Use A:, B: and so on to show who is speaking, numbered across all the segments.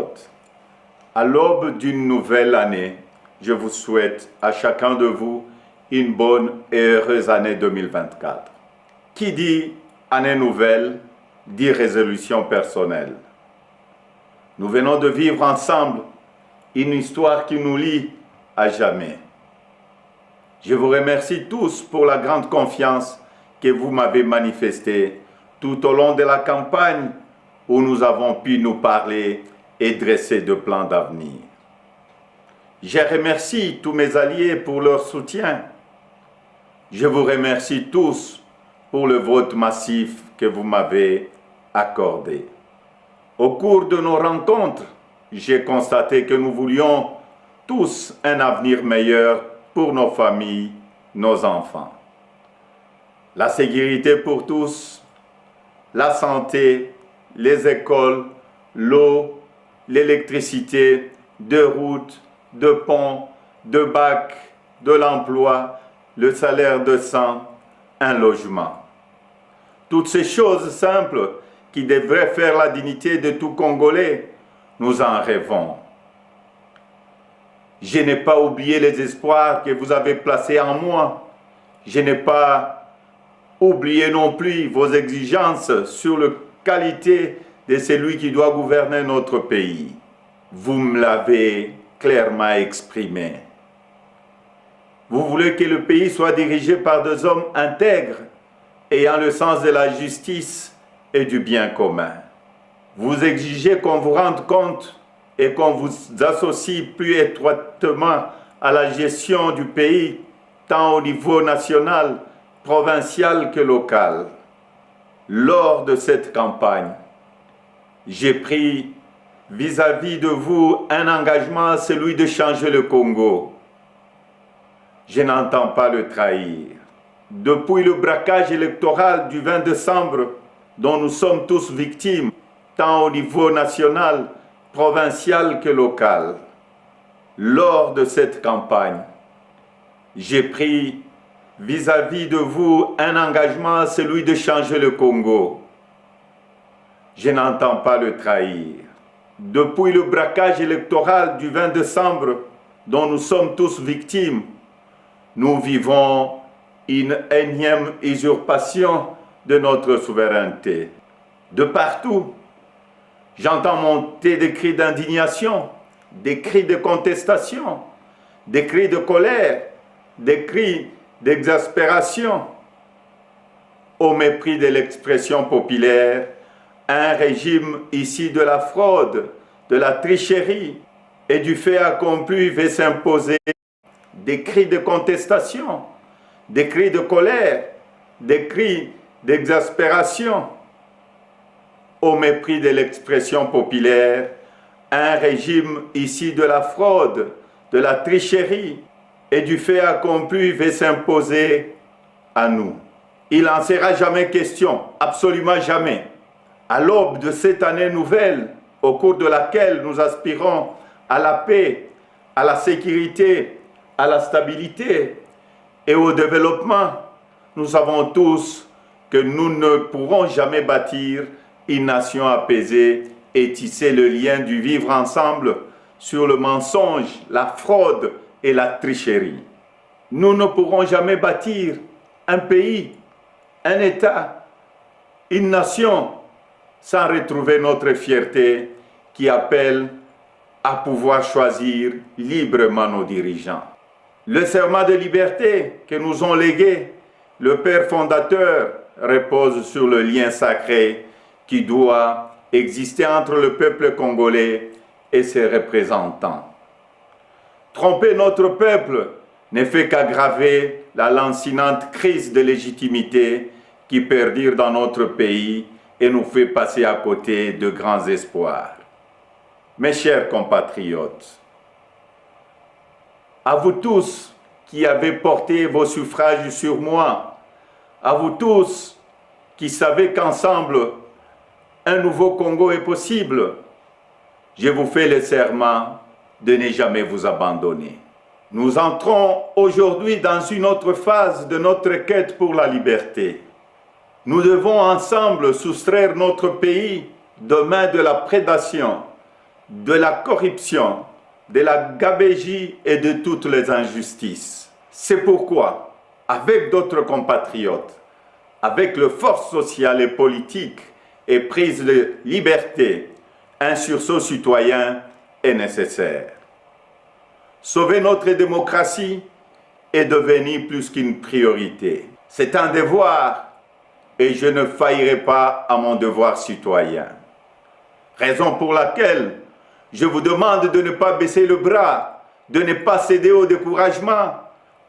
A: compatriotes, à l'aube d'une nouvelle année, je vous souhaite à chacun de vous une bonne et heureuse année 2024. Qui dit année nouvelle, dit résolution personnelle. Nous venons de vivre ensemble une histoire qui nous lie à jamais. Je vous remercie tous pour la grande confiance que vous m'avez manifestée tout au long de la campagne où nous avons pu nous parler et dresser de plans d'avenir. Je remercie tous mes alliés pour leur soutien. Je vous remercie tous pour le vote massif que vous m'avez accordé. Au cours de nos rencontres, j'ai constaté que nous voulions tous un avenir meilleur pour nos familles, nos enfants. La sécurité pour tous, la santé, les écoles, l'eau, l'électricité, de routes, de ponts, de bacs, de l'emploi, le salaire décent, un logement. Toutes ces choses simples qui devraient faire la dignité de tout Congolais, nous en rêvons. Je n'ai pas oublié les espoirs que vous avez placés en moi. Je n'ai pas oublié non plus vos exigences sur la qualité de celui qui doit gouverner notre pays. Vous me l'avez clairement exprimé. Vous voulez que le pays soit dirigé par des hommes intègres, ayant le sens de la justice et du bien commun. Vous exigez qu'on vous rende compte et qu'on vous associe plus étroitement à la gestion du pays, tant au niveau national, provincial que local. Lors de cette campagne, j'ai pris vis-à-vis de vous un engagement, celui de changer le Congo. Je n'entends pas le trahir. Depuis le braquage électoral du 20 décembre, dont nous sommes tous victimes, tant au niveau national, provincial que local. Lors de cette campagne, j'ai pris vis-à-vis de vous un engagement, celui de changer le Congo. Je n'entends pas le trahir. Depuis le braquage électoral du 20 décembre, dont nous sommes tous victimes, nous vivons une énième usurpation de notre souveraineté. De partout, j'entends monter des cris d'indignation, des cris de contestation, des cris de colère, des cris d'exaspération. Au mépris de l'expression populaire, un régime issu de la fraude, de la tricherie et du fait accompli veut s'imposer. Des cris de contestation, des cris de colère, des cris d'exaspération. Au mépris de l'expression populaire, un régime issu de la fraude, de la tricherie et du fait accompli veut s'imposer à nous. Il n'en sera jamais question, absolument jamais. À l'aube de cette année nouvelle, au cours de laquelle nous aspirons à la paix, à la sécurité, à la stabilité et au développement, nous savons tous que nous ne pourrons jamais bâtir une nation apaisée et tisser le lien du vivre ensemble sur le mensonge, la fraude et la tricherie. Nous ne pourrons jamais bâtir un pays, un État, une nation sans retrouver notre fierté qui appelle à pouvoir choisir librement nos dirigeants. Le serment de liberté que nous ont légué le Père fondateur repose sur le lien sacré qui doit exister entre le peuple congolais et ses représentants. Tromper notre peuple ne fait qu'aggraver la lancinante crise de légitimité qui perdure dans notre pays et nous fait passer à côté de grands espoirs. Mes chers compatriotes, à vous tous qui avez porté vos suffrages sur moi, à vous tous qui savez qu'ensemble, un nouveau Congo est possible, je vous fais le serment de ne jamais vous abandonner. Nous entrons aujourd'hui dans une autre phase de notre quête pour la liberté. Nous devons ensemble soustraire notre pays de main de la prédation, de la corruption, de la gabegie et de toutes les injustices. C'est pourquoi, avec d'autres compatriotes, avec les forces sociales et politiques et prise de liberté, un sursaut citoyen est nécessaire. Sauver notre démocratie est devenu plus qu'une priorité. C'est un devoir et je ne faillirai pas à mon devoir citoyen. Raison pour laquelle je vous demande de ne pas baisser le bras, de ne pas céder au découragement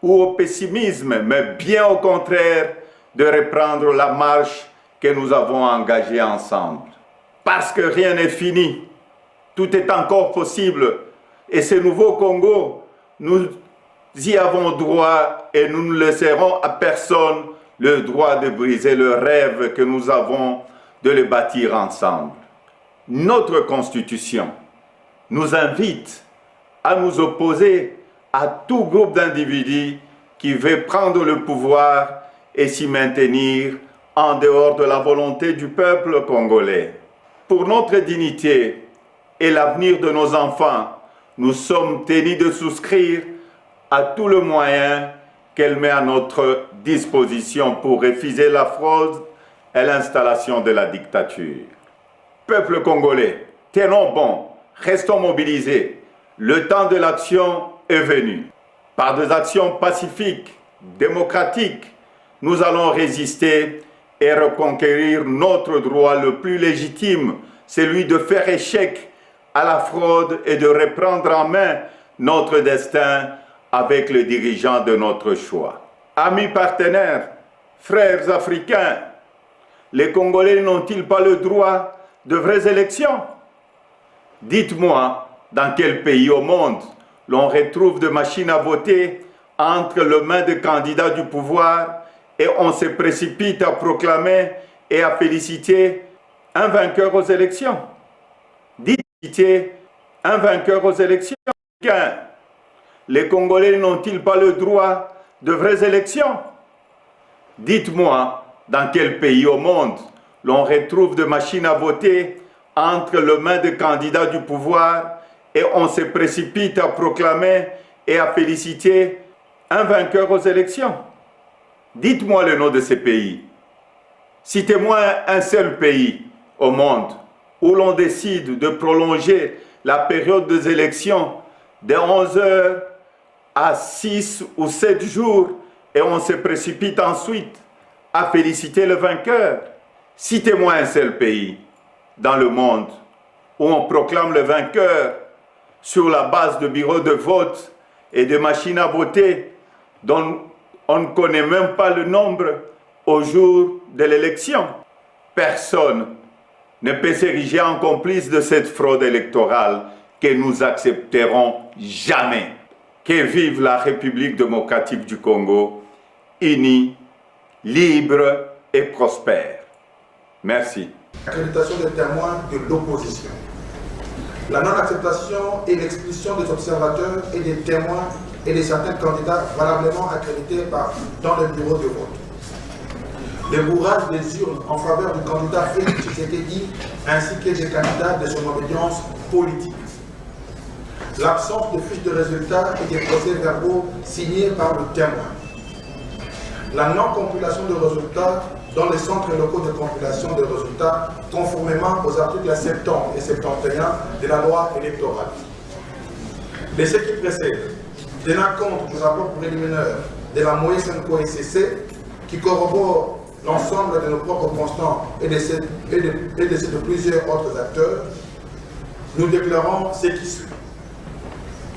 A: ou au pessimisme, mais bien au contraire, de reprendre la marche que nous avons engagée ensemble. Parce que rien n'est fini, tout est encore possible. Et ce nouveau Congo, nous y avons droit et nous ne laisserons à personne le droit de briser le rêve que nous avons de le bâtir ensemble. Notre Constitution nous invite à nous opposer à tout groupe d'individus qui veut prendre le pouvoir et s'y maintenir en dehors de la volonté du peuple congolais. Pour notre dignité et l'avenir de nos enfants, nous sommes tenus de souscrire à tout le moyen qu'elle met à notre disposition pour refuser la fraude et l'installation de la dictature. Peuple congolais, tenons bon, restons mobilisés. Le temps de l'action est venu. Par des actions pacifiques, démocratiques, nous allons résister et reconquérir notre droit le plus légitime, celui de faire échec à la fraude et de reprendre en main notre destin avec les dirigeants de notre choix. Amis partenaires, frères africains, les Congolais n'ont-ils pas le droit de vraies élections? Dites-moi, dans quel pays au monde l'on retrouve des machines à voter entre les mains des candidats du pouvoir et on se précipite à proclamer et à féliciter un vainqueur aux élections? Dites un vainqueur aux élections. Les Congolais n'ont-ils pas le droit de vraies élections? Dites-moi, dans quel pays au monde l'on retrouve des machines à voter entre les mains des candidats du pouvoir et on se précipite à proclamer et à féliciter un vainqueur aux élections? Dites-moi le nom de ces pays. Citez-moi un seul pays au monde où l'on décide de prolonger la période des élections de 11 heures à 6 ou 7 jours et on se précipite ensuite à féliciter le vainqueur. Citez-moi un seul pays dans le monde où on proclame le vainqueur sur la base de bureaux de vote et de machines à voter dont on ne connaît même pas le nombre au jour de l'élection. Personne ne peut s'ériger en complice de cette fraude électorale que nous accepterons jamais. Que vive la République démocratique du Congo, unie, libre et prospère. Merci.
B: Accréditation des témoins de l'opposition. La non-acceptation et l'expulsion des observateurs et des témoins et de certains candidats valablement accrédités dans le bureau de vote. Le bourrage des urnes en faveur du candidat Félix Tshisekedi ainsi que des candidats de son obédience politique. L'absence de fiches de résultats et des procès-verbaux signés par le témoin. La non-compilation de résultats dans les centres locaux de compilation de résultats conformément aux articles 70 et 71 de la loi électorale. De ce qui précède, tenant compte du rapport préliminaire de la Moïsenko SCC qui corrobore l'ensemble de nos propres constants et de ceux de plusieurs autres acteurs, nous déclarons ce qui suit.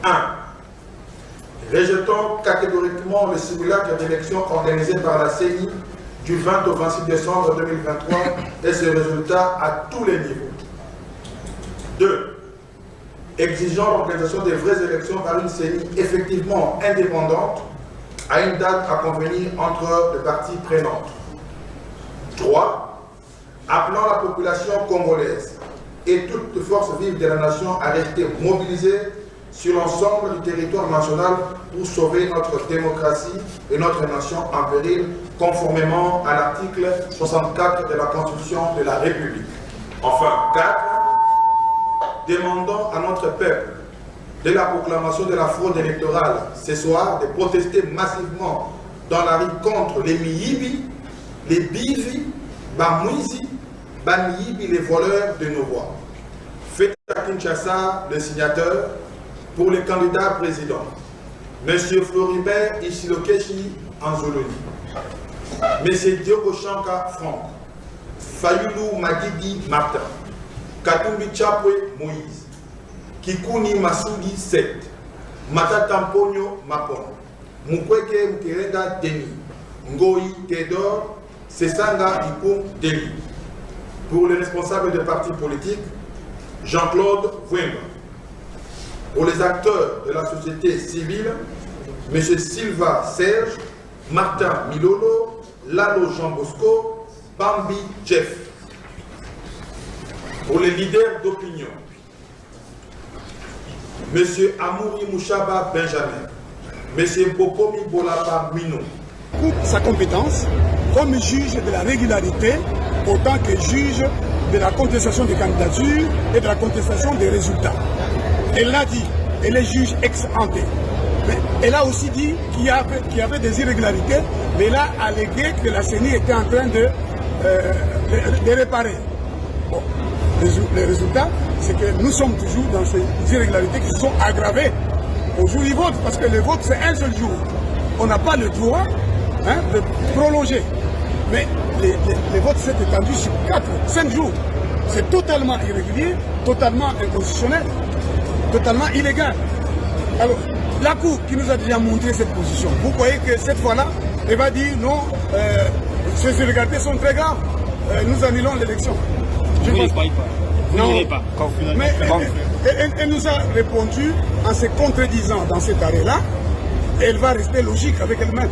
B: 1. Rejetons catégoriquement le simulacre d'élection organisé par la CENI du 20 au 26 décembre 2023 et ses résultats à tous les niveaux. 2. Exigeons l'organisation des vraies élections par une CENI effectivement indépendante à une date à convenir entre les parties prenantes. 3. Appelant la population congolaise et toutes les forces vives de la nation à rester mobilisées sur l'ensemble du territoire national pour sauver notre démocratie et notre nation en péril, conformément à l'article 64 de la Constitution de la République. Enfin, 4. demandons à notre peuple, dès la proclamation de la fraude électorale ce soir, de protester massivement dans la rue contre les Miyibi, les Bivi, Bamouizi, Bamiyibi, les voleurs de nos voix. Faites à Kinshasa le signateur pour les candidats présidents. M. Floribert Isilokeshi Anzoloni, M. Diogo Chanka Franck, Fayulu Madidi Martin, Katumbi Chapwe Moïse, Kikuni Masudi Seth, Matatamponio Mapon, Mukweke Mkerenda Denis, Ngoi Théodore, Sesanga Ipum Deli. Pour les responsables des partis politiques, Jean-Claude Wemba. Pour les acteurs de la société civile, M. Silva Serge, Martin Milolo, Lalo Jean Bosco, Bambi Jeff. Pour les leaders d'opinion, M. Amouri Mouchaba Benjamin, M. Popomi Bolapa Mino.
C: Sa compétence comme juge de la régularité autant que juge de la contestation des candidatures et de la contestation des résultats. Elle l'a dit, elle est juge ex ante. Mais elle a aussi dit qu'il y avait des irrégularités, mais elle a allégué que la CENI était en train de réparer. Bon, les résultats, c'est que nous sommes toujours dans ces irrégularités qui se sont aggravées au jour du vote, parce que le vote c'est un seul jour. On n'a pas le droit de prolonger. Mais les votes s'est étendu sur 5 jours. C'est totalement irrégulier, totalement inconstitutionnel, totalement illégal. Alors, la Cour qui nous a déjà montré cette position, vous voyez que cette fois-là, elle va dire non, ces irrégularités sont très graves, nous annulons l'élection.
D: Je ne crois pas.
C: Non, mais elle nous a répondu en se contredisant dans cet arrêt-là, elle va rester logique avec elle-même.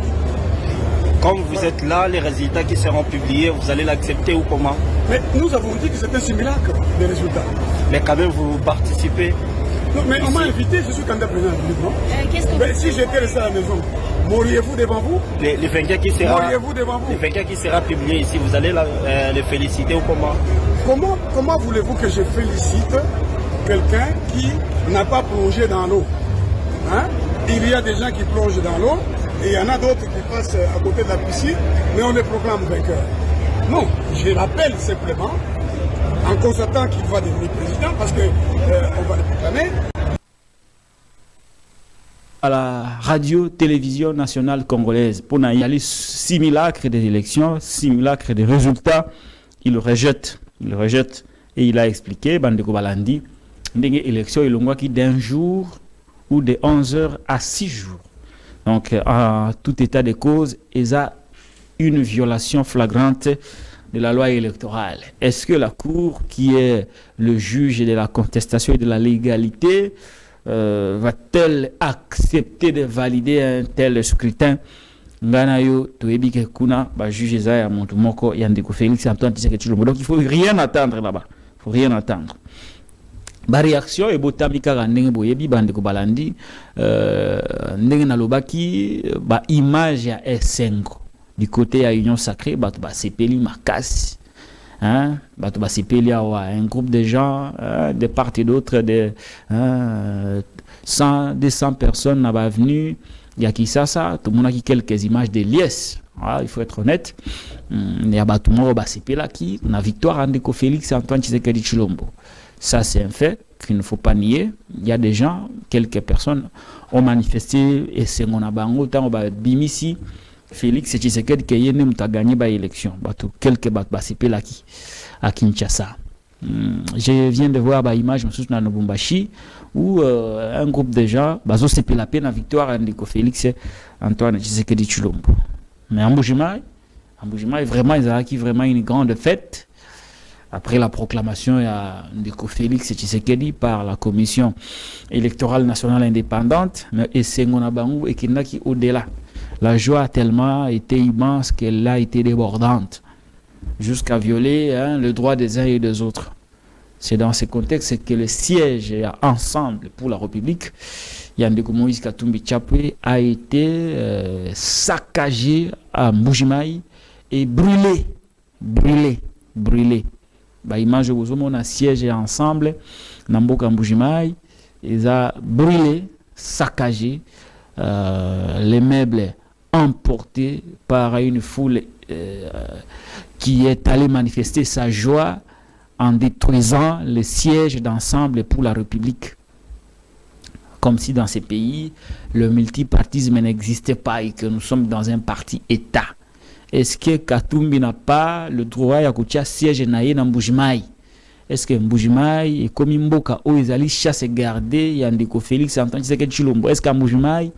D: Comme vous êtes là, les résultats qui seront publiés, vous allez l'accepter ou comment?
C: Mais nous avons dit que c'est un simulacre, les résultats.
D: Mais quand même, vous participez.
C: Non, mais on m'a invité, je suis candidat président de la République, non? Si j'étais resté à la maison, mourriez-vous devant vous?
D: Les vainqueurs qui sera,
C: mourriez-vous devant vous?
D: Les vainqueurs qui sera publié ici, vous allez les féliciter ou comment?
C: Comment voulez-vous que je félicite quelqu'un qui n'a pas plongé dans l'eau? Il y a des gens qui plongent dans l'eau, et il y en a d'autres qui passent à côté de la piscine, mais on les proclame vainqueurs. Non, je l'appelle simplement en constatant qu'il va devenir président parce qu'on va le proclamer.
E: À la radio-télévision nationale congolaise, pour y aller simulacre des élections, simulacre des résultats, il le rejette. Et il a expliqué, Bandeko Balandi, une élection qui d'un jour ou de 11 heures à 6 jours. Donc, en tout état de cause, il y a une violation flagrante de la loi électorale. Est-ce que la Cour, qui est le juge de la contestation et de la légalité, va-t-elle accepter de valider un tel scrutin? Donc il faut rien attendre là-bas. Il faut rien attendre. Ba réaction et botamika ndenge boyebi bandeko balandi ndenge nalobaki ba image ya Esengo du côté ya Union Sacrée bato ba sepeli makasi bato ba sepeli awa un groupe de gens de part et d'autre de 200 personnes na ba venu ya Kisasa tout le monde a quelques images de liesse. Il faut être honnête. Il y a bato moko ba sepela ki na victoire ndeko Félix Antoine Tshisekedi Tshilombo. Ça, c'est un fait qu'il ne faut pas nier. Il y a des gens, quelques personnes ont manifesté et c'est mon abango tant au Bimisi Félix Tshisekedi qui a gagné l'élection. Quelques participé là à Kinshasa. Je viens de voir une image dans Lubumbashi où un groupe de gens ont sepé la peine à victoire de Félix Antoine Tshisekedi Tshilombo. Mais en Mbujimai, vraiment, ils ont vraiment une grande fête. Après la proclamation de Félix Tshisekedi par la Commission électorale nationale indépendante, et Sengonabangou et Kinaki au-delà. La joie a tellement été immense qu'elle a été débordante, jusqu'à violer le droit des uns et des autres. C'est dans ce contexte que le siège ensemble pour la République, Yandeko Moïse Katumbi Chapwe, a été saccagé à Mbujimai et brûlé. Bah, image où on a siège ensemble Namboka Mbujimai, ils ont brûlé, saccagé, les meubles emportés par une foule qui est allée manifester sa joie en détruisant les sièges d'ensemble pour la République. Comme si dans ces pays, le multipartisme n'existait pas et que nous sommes dans un parti-État. Est-ce que Katumbi n'a pas le droit de faire siège dans Mbujimai? Est-ce que Mbujimai est comme Mboka où ils allaient chasser garder Yandeko Félix Antoine Tshisekedi Tshilombo? Est-ce que Mbujimai,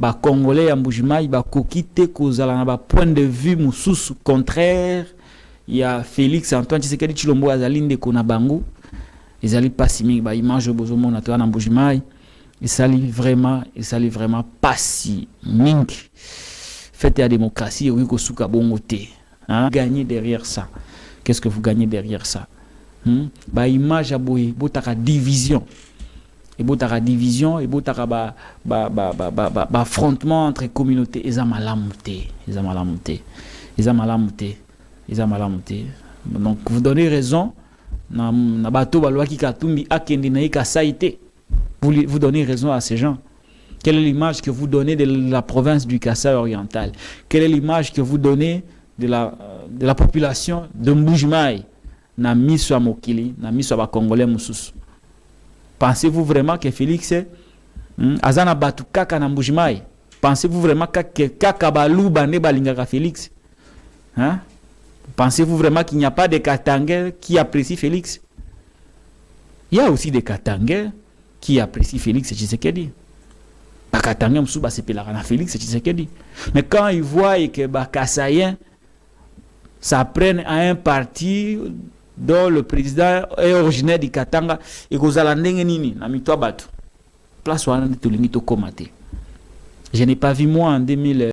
E: les Congolais à Mbujimai, ils kokite kozala na point de vue mususu contraire? Il y a Félix Antoine Tshisekedi Tshilombo azalinde kona bango. Ils allaient pas si ba image bozomo na to na Mbujimai. Il s'allie vraiment pas si ming. Faites la démocratie, oui, kosuka bongote. Gagnez derrière ça. Qu'est-ce que vous gagnez derrière ça? Ba image aboye, botaka division. Et botaka division, et botaka affrontement entre communautés. Ils ont malamuté. Donc vous donnez raison. Na bato balwa ki Katumbi akende na ika saïté. Vous donnez raison à ces gens. Quelle est l'image que vous donnez de la province du Kasaï oriental? Quelle est l'image que vous donnez de la population de Mbujimai? Na miso mokili, na miso ba Congolais mususu. Pensez-vous vraiment que Félix est azana batu kaka na Mbujimai? Pensez-vous vraiment que kaka balu bande balingaka Félix? Pensez-vous vraiment qu'il n'y a pas de Katangais qui apprécient Félix? Il y a aussi des Katangais qui apprécient Félix Tshisekedi. Katangais msuba sepelaka na Félix Tshisekedi. Mais quand ils voient que les Kasaïens s'apprennent à un parti dont le président est originaire du Katanga, et que vous nini na mitwa batu. Place wana de tolingi to komate. Je n'ai pas vu moi en 2000